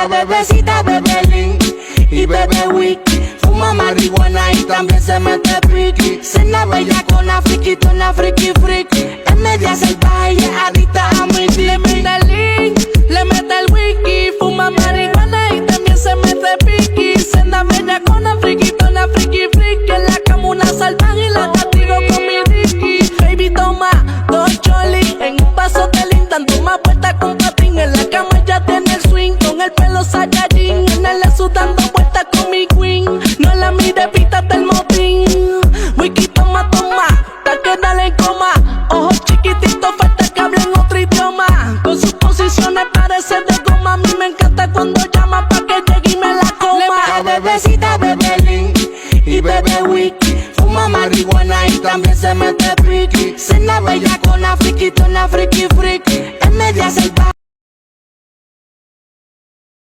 La bebecita bebe Lin y bebe wiki. Fuma marihuana y también se mete piqui. Cena bellacona, friquitona, friki friki. Es media salvaje y es adicta a mi tiki. Le mete el Lin, le mete el wiki. Fuma marihuana y también se mete piqui. Cena bellacona, friquitona, friki friki. En la cama una salvaje y la castigo con mi Ricky. Baby toma dos cholis en un vaso de Lin, dando más vueltas con patín. En la cama ella tiene el swing, con el pelo Saiyajin. En el su dando vueltas con mi queen. No la mire, pítate el motín. Wiki toma, toma, tal que dale en coma. Ojos chiquititos, falta que hablen otro idioma. Con sus posiciones parece de goma. A mí me encanta cuando llama pa' que llegue y me la coma. La bebecita bebe Lin y bebe wiki. Fuma marihuana y también se mete piqui. Cena bellacona, friquitona, friki friki. Es media salvaje.